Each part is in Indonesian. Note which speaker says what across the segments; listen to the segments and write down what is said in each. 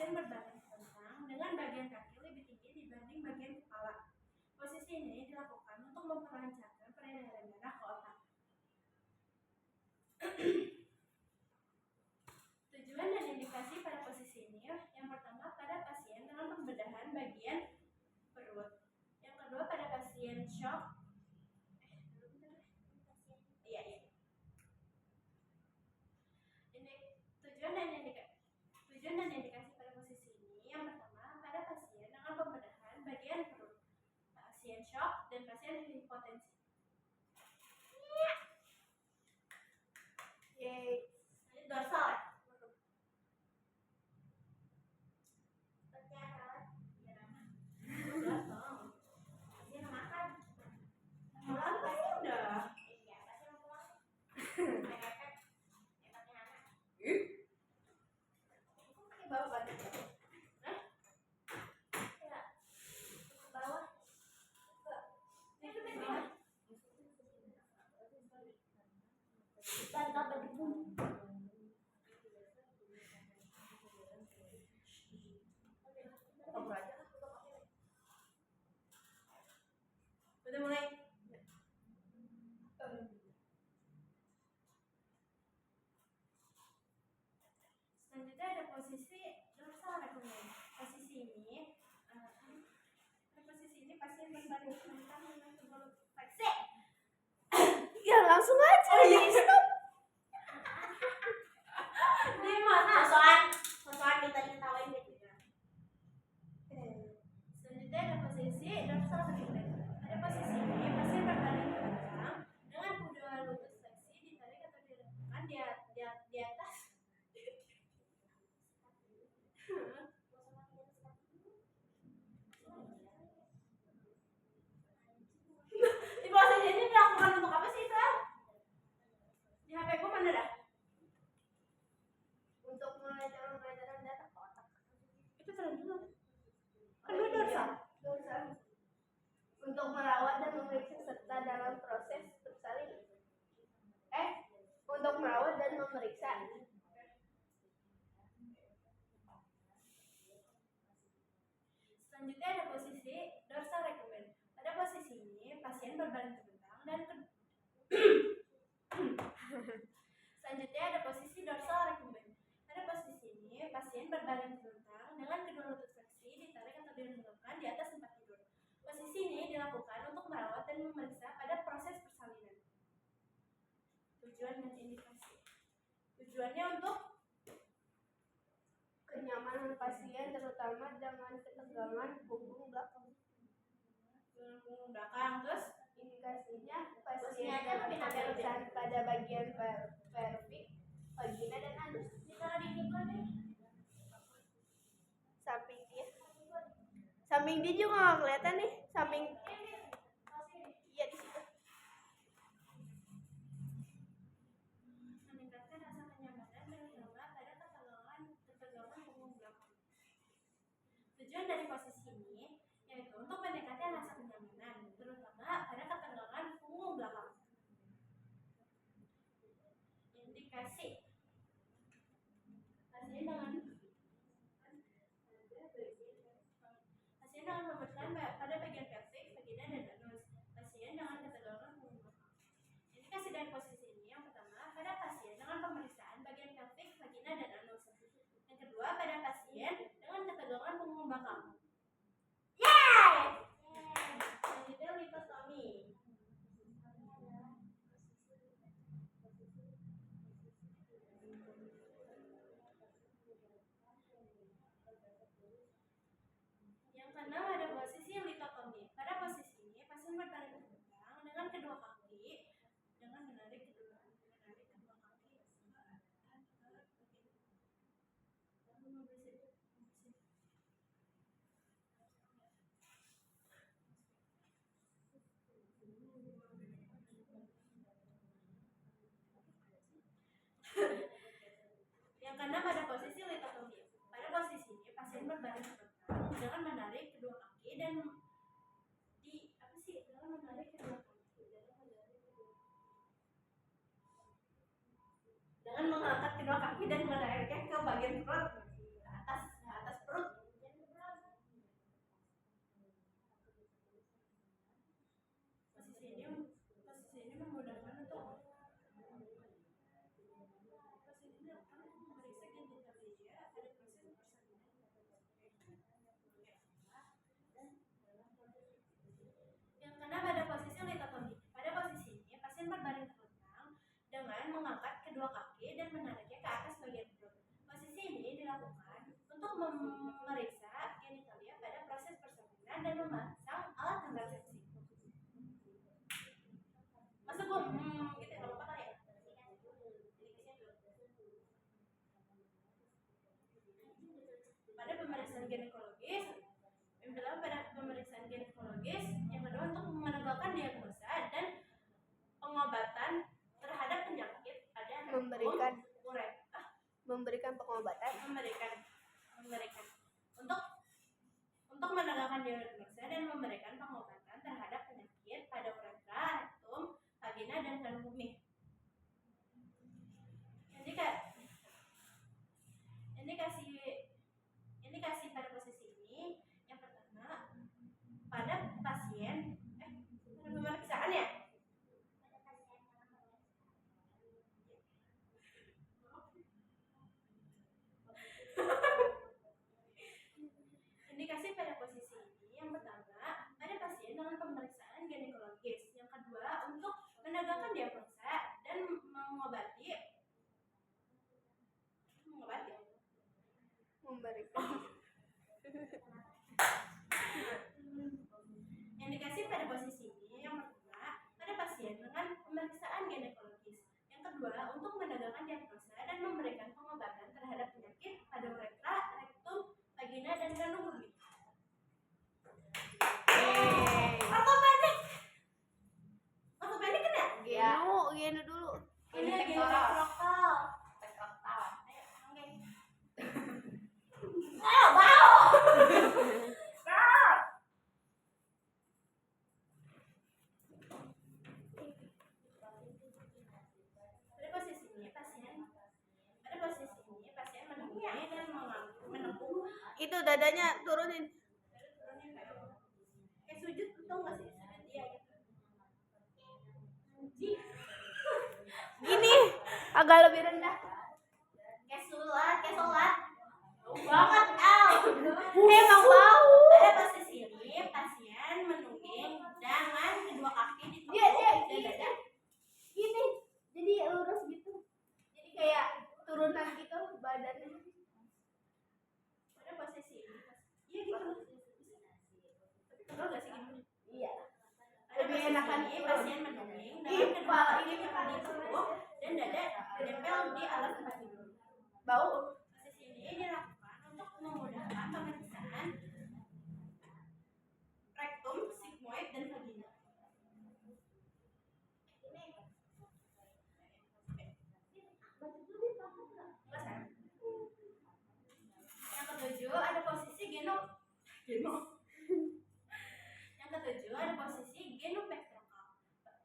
Speaker 1: pasien berbaring telentang dengan bagian kaki lebih tinggi dibanding bagian kepala. Posisi ini dilakukan untuk memperlancarkan peredaran darah ke otak. Tujuan dan indikasi pada posisi ini, yang pertama pada pasien dengan pembedahan bagian perut, yang kedua pada pasien shock. Tujuan dan indikasi pada posisi ini, yang pertama pada pasien dengan pembedahan bagian perut, pasien shock dan pasien hipotensi. Dorsal. Udah mulai. Selanjutnya ada posisi dorsal recumbens. Posisi ini pasien berbaring telentang dengan kepala fleksi.
Speaker 2: Ya langsung aja.
Speaker 1: Oh iya, stop. Di mana?
Speaker 2: Sosokan kita diketawain gitu ya.
Speaker 1: Selanjutnya ada posisi dorsal recumbens. Pada posisi ini pasien berbaring telentang dengan kedua lutut fleksi ditarik atau diletakkan di atas. Di posisi ini dilakukan untuk apa sih, Sal? Di HP ku mana dah?
Speaker 2: Untuk peredaran darah ke otak.
Speaker 1: Itu selanjutnya. Kedua dorsal.
Speaker 2: Untuk merawat dan memeriksa serta dalam proses bersalin. Untuk merawat dan memeriksa.
Speaker 1: Selanjutnya ada posisi dorsal recumbens. Pada posisi ini pasien berbaring telentang dan Selanjutnya ada posisi dorsal recumbens. Pada posisi ini pasien berbaring telentang dengan kedua lutut fleksi ditarik atau dilenggangkan di atas tempat tidur. Posisi ini dilakukan untuk merawat dan memeriksa pada proses persalinan. Tujuan dan indikasi. Tujuannya untuk
Speaker 2: Kenyamanan pasien terutama dengan ketegangan punggung belakang.
Speaker 1: punggung belakang. Terus
Speaker 2: Indikasinya pasien dapat pemeriksaan pada bagian pelvik, vagina dan anus.
Speaker 1: ditaruh di diklat deh.
Speaker 2: Samping dia juga nggak kelihatan nih. Samping iya di situ.
Speaker 1: Meningkatkan rasa kenyamanan dan lega pada ketegangan punggung belakang. Tujuan dari posisi ini yaitu untuk meningkatkan rasa kenyamanan, terutama pada ketegangan punggung belakang. Indikasi pasien dengan pemeriksaan pada bagian pelvik, vagina dan anus. Pasien dengan ketegangan punggung belakang. Indikasi dari posisi ini yang pertama pada pasien dengan pemeriksaan bagian pelvik, vagina dan anus. Yang kedua pada pasien dengan ketegangan punggung belakang. Selanjutnya lipotomi. Yang keenam ada posisi litotomi. Pada posisi ini pasien berbaring telentang dengan kedua kaki dengan menarik kedua kaki. Yang keenam ada posisi litotomi. Pada posisi ini pasien berbaring telentang dengan menarik kedua kaki dan dengan mengangkat kedua kaki dan menariknya ke bagian perut ke atas Yang keenam pada posisi litotomi. Pada posisi ini pasien berbaring telentang dengan mengangkat kedua kaki dan menariknya ke atas bagian perut. Posisi ini dilakukan untuk memeriksa genitalia pada proses persalinan dan memasang alat kontrasepsi. Masa gue gitu ya, nggak apa-apa kali ya? Pada pemeriksaan ginekologis, yang pertama pada pemeriksaan ginekologis, yang kedua untuk menegakkan diagnosa dan pengobatan terhadap penyakit pada
Speaker 2: memberikan pengobatan
Speaker 1: memberikan untuk menegakkan diagnosa dan memberikan pengobatan terhadap penyakit pada uretra, rektum, vagina dan kandung kemih. Indikasi pada posisi ini yang pertama pada pasien pada pemeriksaan ya. Indikasi pada posisi ini yang pertama pada pasien dengan pemeriksaan ginekologis, yang kedua untuk menegakkan diagnosa dan memberikan indikasi pada posisi ini yang pertama pada pasien dengan pemeriksaan ginekologis, yang kedua untuk menegakkan diagnosa dan memberikan pengobatan terhadap penyakit pada uretra, rektum, vagina dan kandung kemih. Aku panik kan ya?
Speaker 2: Genu dulu.
Speaker 1: Ini lagi lokal. Pada posisi ini pasien menunggu dan menepuk.
Speaker 2: Itu dadanya turunin.
Speaker 1: Kayak sujud tuh nggak sih? Sujud dia gitu.
Speaker 2: Gini, agak lebih rendah.
Speaker 1: Kayak sholat. Bau banget, Al.
Speaker 2: Emang bau.
Speaker 1: Pada posisi ini pasien menungging dengan kedua kaki ditekuk dan dada.
Speaker 2: Gini, jadi lurus gitu. Jadi kayak turunan gitu badannya.
Speaker 1: Pada posisi ini, iya gitu. Betul nggak sih gini?
Speaker 2: Iya.
Speaker 1: Pada
Speaker 2: Lebih
Speaker 1: posisi
Speaker 2: enakan
Speaker 1: ini
Speaker 2: turun.
Speaker 1: pasien menungging dengan kedua kaki ditekuk dan dada menempel di alat tempat tidur.
Speaker 2: Bau.
Speaker 1: Posisi ini dilakukan untuk memudahkan pemeriksaan rektum, sigmoid dan vagina. Yang ketujuh ada posisi genupectoral.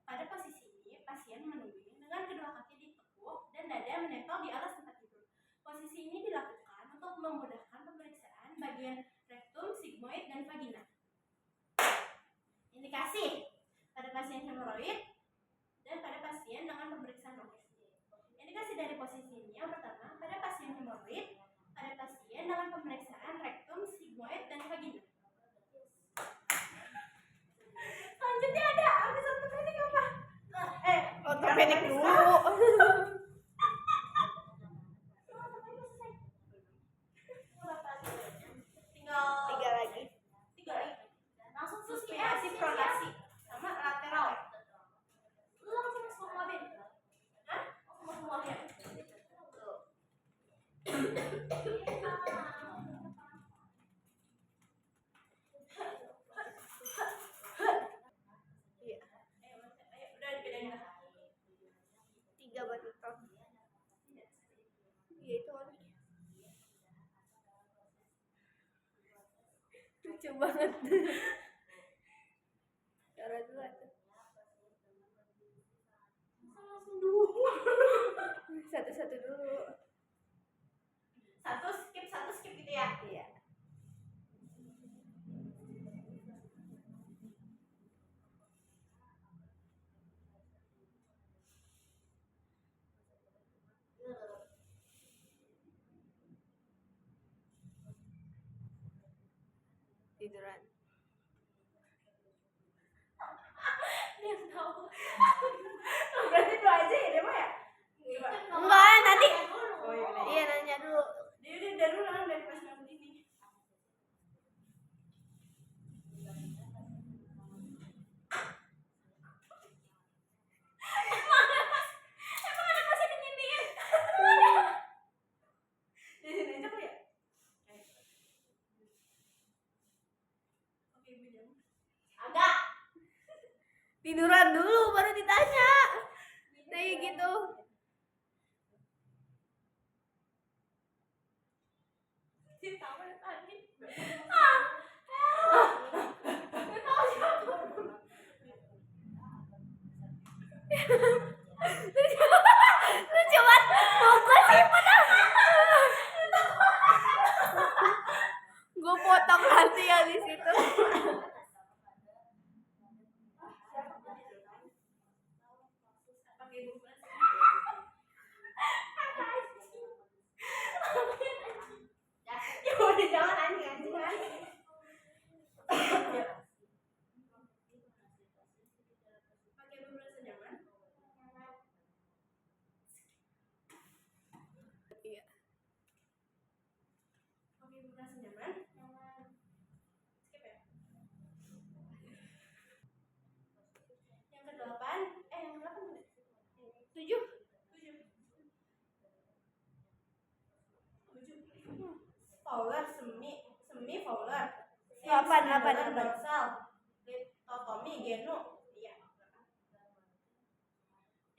Speaker 1: Pada posisi ini pasien menungging dengan kedua kaki ditekuk dan dada menempel di alas tempat tidur. Posisi ini dilakukan untuk memudahkan pemeriksaan bagian rektum, sigmoid dan vagina. Indikasi pada pasien hemoroid dan pada pasien dengan pemeriksaan roket. Indikasi dari posisi ini yang pertama pada pasien hemoroid, pada pasien dengan pemeriksaan rektum, sigmoid dan vagina. Selanjutnya ada habis ortopedik apa?
Speaker 2: Ortopedik dulu.
Speaker 1: Tiga lagi. Langsung suspinasi pronasi sama lateral. Lu langsung semua bin. Hah? Semua ya.
Speaker 2: Iya.
Speaker 1: Ayo, udah dibedain lah.
Speaker 2: 3 baru toh. Iya itu orangnya. Lucu banget. Cara dulu aja.
Speaker 1: Langsung dulu.
Speaker 2: Satu-satu dulu.
Speaker 1: Satu skip gitu ya.
Speaker 2: Iya. tiduran.
Speaker 1: Dia tahu. Berarti dua aja ya dia mah ya?
Speaker 2: Enggak, nanti.
Speaker 1: Oh iya.
Speaker 2: Iya, nanya dulu.
Speaker 1: Dia udah dari ulang dari pas kamu ini. Emang ada pas yang nyindir? Di sini aja kok ya? Oke, ibu jam. Agak.
Speaker 2: Tiduran dulu baru ditanya. Kayak gitu.
Speaker 1: Dia tahu ya tadi.
Speaker 2: Lucu banget. Mau gue simpen ah. Gue potong nanti ya di situ.
Speaker 1: Pakai ibu plus. Ya udah jangan anjing. Pakai ibu plus nyaman.
Speaker 2: Iya.
Speaker 1: Pakai ibu plus nyaman. Skip ya. Yang kedelapan, yang kedelapan udah.
Speaker 2: 7.
Speaker 1: 7. Fowler, semi Fowler.
Speaker 2: 8.
Speaker 1: Dorsal. Litotomi, Genu. Iya.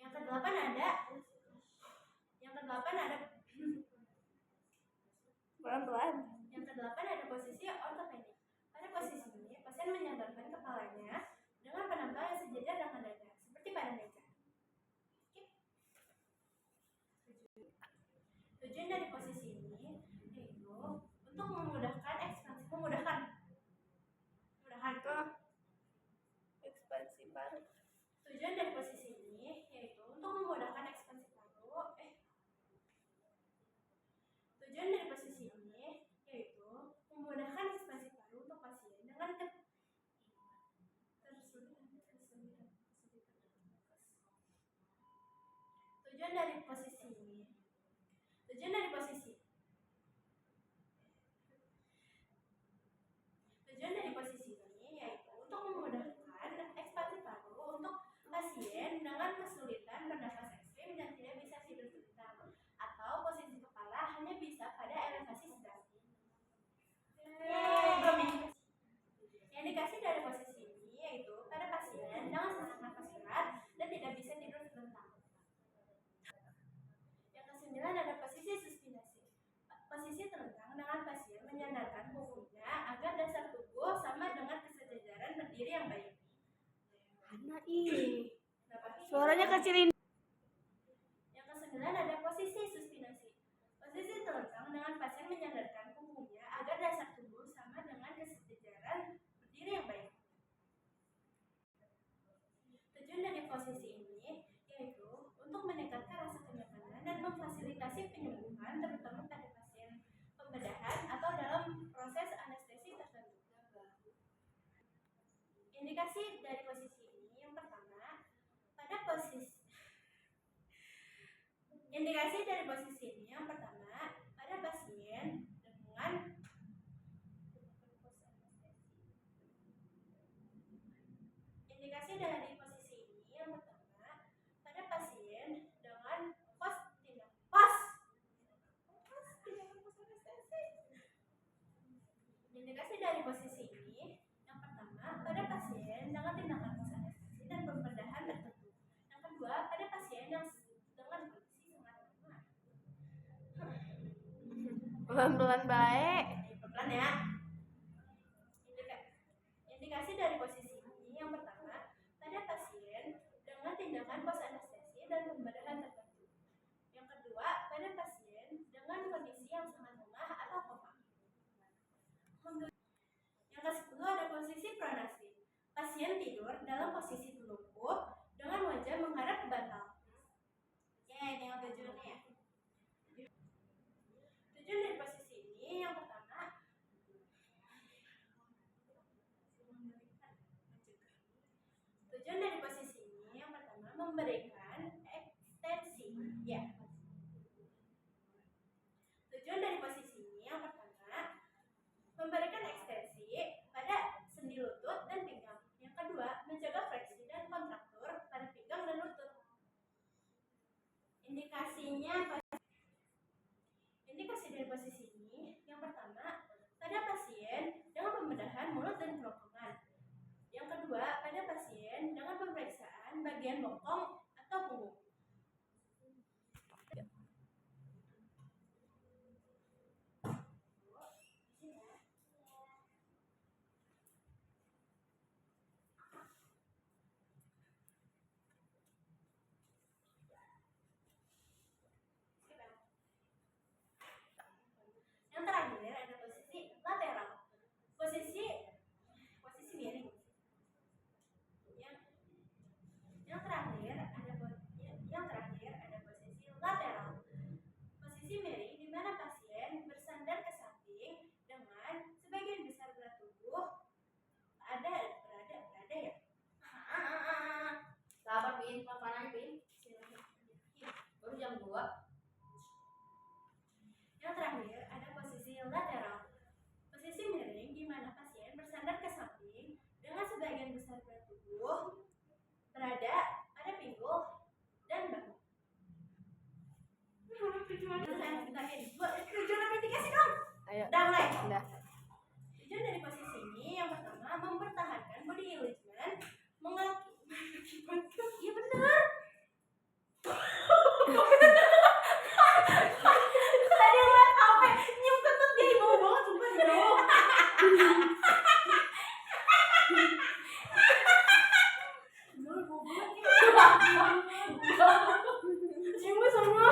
Speaker 1: Yang kedelapan ada.
Speaker 2: Pelan-pelan.
Speaker 1: Yang kedelapan ada posisi ortopedik. Pada posisi ini, pasien menyandarkan kepalanya dengan penempel yang sejajar dengan dada, seperti pada meja. Tujuan dari posisi ini yaitu untuk memudahkan ekspansi, memudahkan
Speaker 2: Ekspansi paru.
Speaker 1: Tujuan dari posisi ini yaitu untuk memudahkan ekspansi paru. Tujuan dari posisi ini yaitu memudahkan ekspansi paru untuk pasien dengan Tujuan dari posisi ini yaitu untuk memudahkan ekspansi paru untuk pasien dengan kesulitan bernapas ekstrim dan tidak bisa tidur tetap, atau posisi kepala hanya bisa pada elevasi sedang. Indikasi dari posisi ini yaitu pada pasien dengan sesak nafas berat dan tidak bisa tidur sebentar. Yang kesembilan ada posisi suspinasi. Posisi telentang dengan pasien menyandarkan punggungnya agar dasar tubuh sama dengan kesejajaran berdiri yang baik.
Speaker 2: Anak ini. Suaranya kecilin.
Speaker 1: Yang kesembilan ada posisi suspinasi. Posisi telentang dengan pasien menyandarkan punggungnya agar dasar tubuh sama dengan kesejajaran berdiri yang baik. Tujuan dari posisi ini yaitu untuk meningkatkan rasa kenyamanan dan memfasilitasi penyembuhan, terutama pada pasien pembedahan atau dalam proses anestesi tertentu. Indikasi dari posisi ini yang pertama, pada posisi Indikasi dari posisi ini yang pertama, pada pasien dengan Indikasi dari posisi ini yang pertama, pada pasien dengan Indikasi dari posisi ini yang pertama, pada pasien dengan tindakan pos anestesi dan pembedahan tertentu. Yang kedua, pada pasien yang dengan kondisi sangat lemah.
Speaker 2: Pelan-pelan baik.
Speaker 1: Pelan ya. Indikasi dari posisi ini yang pertama, pada pasien dengan tindakan pos anestesi dan pembedahan tertentu. Yang kedua, pada pasien dengan kondisi yang sangat lemah atau koma. Yang ke-10 ada posisi pronasi. Pasien tidur dalam posisi telungkup dengan wajah menghadap ke bantal. Ini yang tujuannya ya. Tujuan dari posisi ini yang pertama, Indikasinya indikasi dari posisi ini yang pertama pada pasien dengan pembedahan mulut dan kerongkongan. Yang kedua pada pasien dengan pemeriksaan bagian bokong atau punggung. Yang terakhir ada posisi lateral. Posisi miring. Yang terakhir ada posisi lateral. Posisi miring di mana pasien bersandar ke samping dengan sebagian besar berat tubuh berada ya.
Speaker 3: Sabar Pin, pelan-pelan Pin. Baru jam 2.
Speaker 1: Yang terakhir ada posisi lateral. Posisi miring di mana pasien bersandar ke samping dengan sebagian besar berat tubuh berada pada pinggul dan bahu. Tujuan aplikasi dong.
Speaker 2: Ayo.
Speaker 1: Udah mulai.
Speaker 2: Udah.
Speaker 1: Tujuan dari posisi ini yang pertama mempertahankan body alignment, mengakibatkan iya benar. Tadi ngeliat HP nyium kentut jadi bau banget sumpah di bawah. Bau banget nih. Cium gue semua.